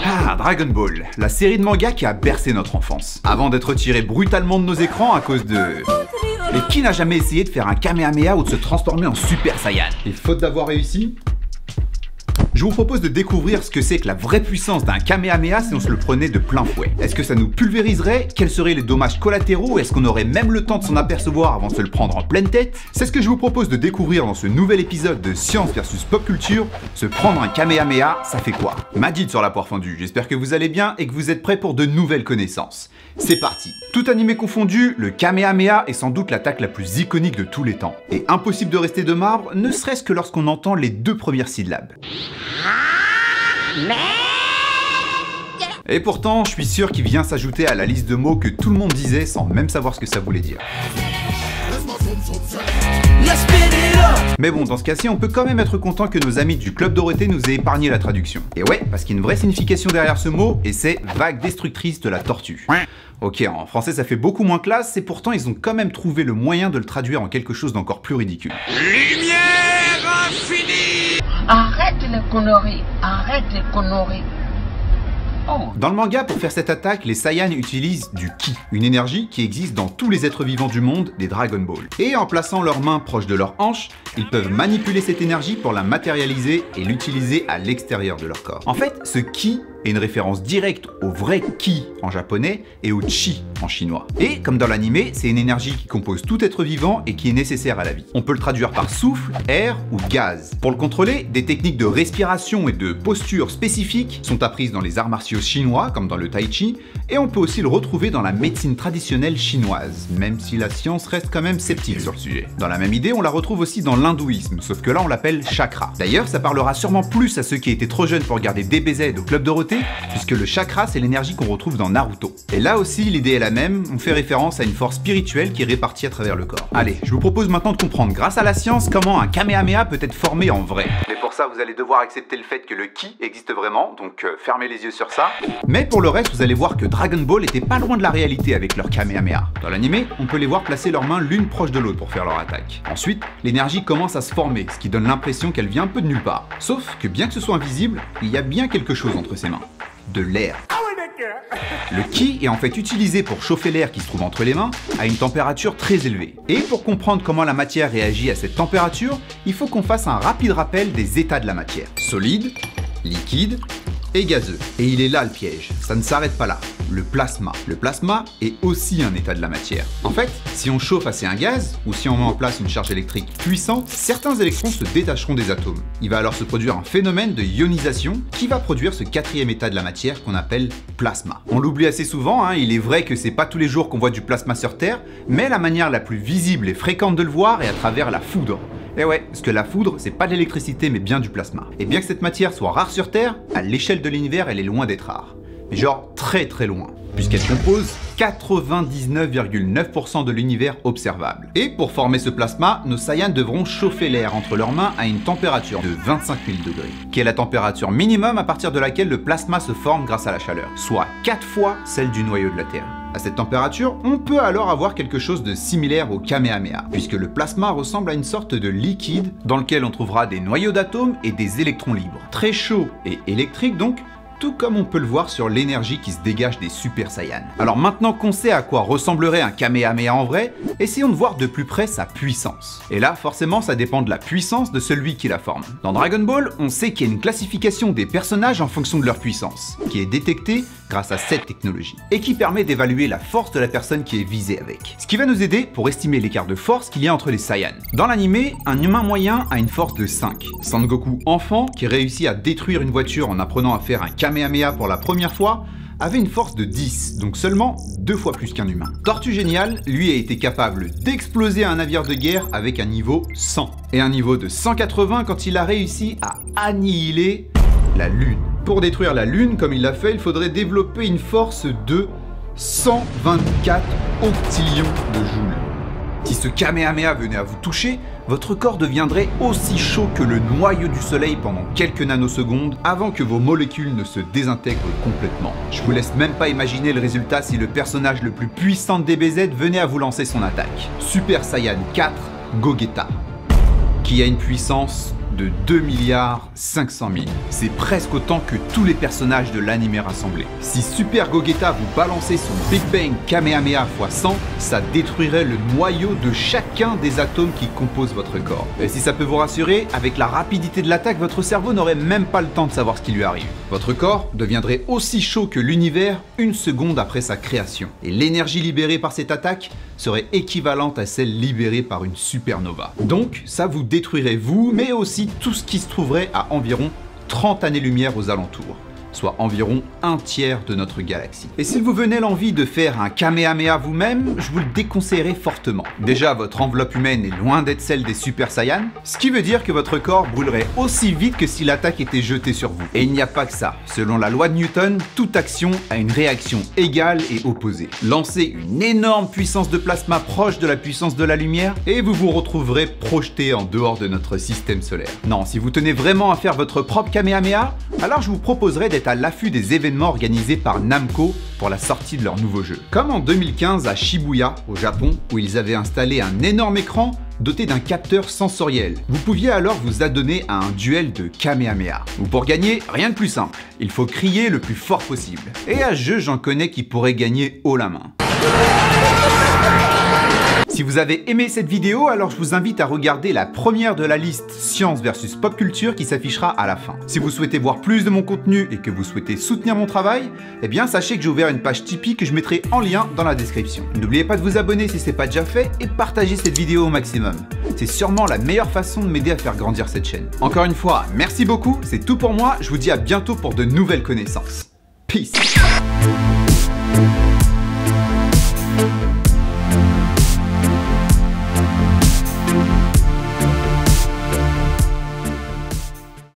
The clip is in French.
Ah, Dragon Ball, la série de manga qui a bercé notre enfance, avant d'être retirée brutalement de nos écrans à cause de... Mais qui n'a jamais essayé de faire un Kamehameha ou de se transformer en Super Saiyan? Et faute d'avoir réussi, je vous propose de découvrir ce que c'est que la vraie puissance d'un Kamehameha si on se le prenait de plein fouet. Est-ce que ça nous pulvériserait? Quels seraient les dommages collatéraux? Est-ce qu'on aurait même le temps de s'en apercevoir avant de se le prendre en pleine tête? C'est ce que je vous propose de découvrir dans ce nouvel épisode de Science versus Pop Culture. Se prendre un Kamehameha, ça fait quoi? Madid sur la poire fendue, j'espère que vous allez bien et que vous êtes prêts pour de nouvelles connaissances. C'est parti. Tout animé confondu, le Kamehameha est sans doute l'attaque la plus iconique de tous les temps. Et impossible de rester de marbre, ne serait-ce que lorsqu'on entend les deux premières syllabes. Et pourtant, je suis sûr qu'il vient s'ajouter à la liste de mots que tout le monde disait sans même savoir ce que ça voulait dire. Mais bon, dans ce cas-ci, on peut quand même être content que nos amis du Club Dorothée nous aient épargné la traduction. Et ouais, parce qu'il y a une vraie signification derrière ce mot, et c'est vague destructrice de la tortue. Ok, en français ça fait beaucoup moins classe, et pourtant ils ont quand même trouvé le moyen de le traduire en quelque chose d'encore plus ridicule. Lumière infinie! Arrête les conneries, arrête les conneries. Oh. Dans le manga, pour faire cette attaque, les Saiyans utilisent du Ki, une énergie qui existe dans tous les êtres vivants du monde des Dragon Ball. Et en plaçant leurs mains proches de leurs hanches, ils peuvent manipuler cette énergie pour la matérialiser et l'utiliser à l'extérieur de leur corps. En fait, ce Ki est une référence directe au vrai Ki en japonais et au Chi en chinois. Et comme dans l'animé, c'est une énergie qui compose tout être vivant et qui est nécessaire à la vie. On peut le traduire par souffle, air ou gaz. Pour le contrôler, des techniques de respiration et de posture spécifiques sont apprises dans les arts martiaux chinois, comme dans le tai chi, et on peut aussi le retrouver dans la médecine traditionnelle chinoise, même si la science reste quand même sceptique sur le sujet. Dans la même idée, on la retrouve aussi dans l'hindouisme, sauf que là on l'appelle chakra. D'ailleurs, ça parlera sûrement plus à ceux qui étaient trop jeunes pour regarder DBZ au Club Dorothée, puisque le chakra c'est l'énergie qu'on retrouve dans Naruto. Et là aussi l'idée est la même, on fait référence à une force spirituelle qui est répartie à travers le corps. Allez, je vous propose maintenant de comprendre grâce à la science comment un Kamehameha peut être formé en vrai. Mais pour ça vous allez devoir accepter le fait que le Ki existe vraiment, donc fermez les yeux sur ça. Mais pour le reste vous allez voir que Dragon Ball était pas loin de la réalité avec leur Kamehameha. Dans l'animé, on peut les voir placer leurs mains l'une proche de l'autre pour faire leur attaque. Ensuite, l'énergie commence à se former, ce qui donne l'impression qu'elle vient un peu de nulle part. Sauf que bien que ce soit invisible, il y a bien quelque chose entre ses mains. De l'air. Le Ki est en fait utilisé pour chauffer l'air qui se trouve entre les mains à une température très élevée. Et pour comprendre comment la matière réagit à cette température, il faut qu'on fasse un rapide rappel des états de la matière. Solide, liquide et gazeux. Et il est là le piège, ça ne s'arrête pas là. Le plasma. Le plasma est aussi un état de la matière. En fait, si on chauffe assez un gaz, ou si on met en place une charge électrique puissante, certains électrons se détacheront des atomes. Il va alors se produire un phénomène de ionisation qui va produire ce quatrième état de la matière qu'on appelle plasma. On l'oublie assez souvent, il est vrai que c'est pas tous les jours qu'on voit du plasma sur Terre, mais la manière la plus visible et fréquente de le voir est à travers la foudre. Et ouais, parce que la foudre, c'est pas de l'électricité mais bien du plasma. Et bien que cette matière soit rare sur Terre, à l'échelle de l'univers, elle est loin d'être rare. Mais genre très très loin, puisqu'elle compose 99,9% de l'univers observable. Et pour former ce plasma, nos Saiyans devront chauffer l'air entre leurs mains à une température de 25 000 degrés, qui est la température minimum à partir de laquelle le plasma se forme grâce à la chaleur, soit 4 fois celle du noyau de la Terre. À cette température, on peut alors avoir quelque chose de similaire au Kamehameha, puisque le plasma ressemble à une sorte de liquide dans lequel on trouvera des noyaux d'atomes et des électrons libres. Très chaud et électrique donc, tout comme on peut le voir sur l'énergie qui se dégage des Super Saiyans. Alors maintenant qu'on sait à quoi ressemblerait un Kamehameha en vrai, essayons de voir de plus près sa puissance. Et là, forcément, ça dépend de la puissance de celui qui la forme. Dans Dragon Ball, on sait qu'il y a une classification des personnages en fonction de leur puissance, qui est détectée grâce à cette technologie, et qui permet d'évaluer la force de la personne qui est visée avec. Ce qui va nous aider pour estimer l'écart de force qu'il y a entre les Saiyans. Dans l'animé, un humain moyen a une force de 5. Sangoku enfant, qui réussit à détruire une voiture en apprenant à faire un Kamehameha pour la première fois, avait une force de 10, donc seulement 2 fois plus qu'un humain. Tortue Géniale, lui, a été capable d'exploser un navire de guerre avec un niveau 100, et un niveau de 180 quand il a réussi à annihiler la Lune. Pour détruire la Lune, comme il l'a fait, il faudrait développer une force de 124 octillions de joules. Si ce Kamehameha venait à vous toucher, votre corps deviendrait aussi chaud que le noyau du soleil pendant quelques nanosecondes avant que vos molécules ne se désintègrent complètement. Je vous laisse même pas imaginer le résultat si le personnage le plus puissant de DBZ venait à vous lancer son attaque. Super Saiyan 4 Gogeta, qui qui a une puissance de 2 milliards 500 000. C'est presque autant que tous les personnages de l'anime rassemblés. Si Super Gogeta vous balançait son Big Bang Kamehameha x 100, ça détruirait le noyau de chacun des atomes qui composent votre corps. Et si ça peut vous rassurer, avec la rapidité de l'attaque, votre cerveau n'aurait même pas le temps de savoir ce qui lui arrive. Votre corps deviendrait aussi chaud que l'univers une seconde après sa création. Et l'énergie libérée par cette attaque serait équivalente à celle libérée par une supernova. Donc, ça vous détruirait vous, mais aussi tout ce qui se trouverait à environ 30 années-lumière aux alentours, soit environ un tiers de notre galaxie. Et si vous venez l'envie de faire un Kamehameha vous-même, je vous le déconseillerais fortement. Déjà, votre enveloppe humaine est loin d'être celle des Super Saiyans, ce qui veut dire que votre corps brûlerait aussi vite que si l'attaque était jetée sur vous. Et il n'y a pas que ça. Selon la loi de Newton, toute action a une réaction égale et opposée. Lancez une énorme puissance de plasma proche de la puissance de la lumière et vous vous retrouverez projeté en dehors de notre système solaire. Non, si vous tenez vraiment à faire votre propre Kamehameha, alors je vous proposerais d'être à l'affût des événements organisés par Namco pour la sortie de leur nouveau jeu. Comme en 2015 à Shibuya, au Japon, où ils avaient installé un énorme écran doté d'un capteur sensoriel. Vous pouviez alors vous adonner à un duel de Kamehameha. Ou pour gagner, rien de plus simple, il faut crier le plus fort possible. Et à ce jeu, j'en connais qui pourraient gagner haut la main. Si vous avez aimé cette vidéo, alors je vous invite à regarder la première de la liste Science versus Pop Culture qui s'affichera à la fin. Si vous souhaitez voir plus de mon contenu et que vous souhaitez soutenir mon travail, eh bien sachez que j'ai ouvert une page Tipeee que je mettrai en lien dans la description. N'oubliez pas de vous abonner si ce n'est pas déjà fait et partagez cette vidéo au maximum. C'est sûrement la meilleure façon de m'aider à faire grandir cette chaîne. Encore une fois, merci beaucoup, c'est tout pour moi, je vous dis à bientôt pour de nouvelles connaissances. Peace.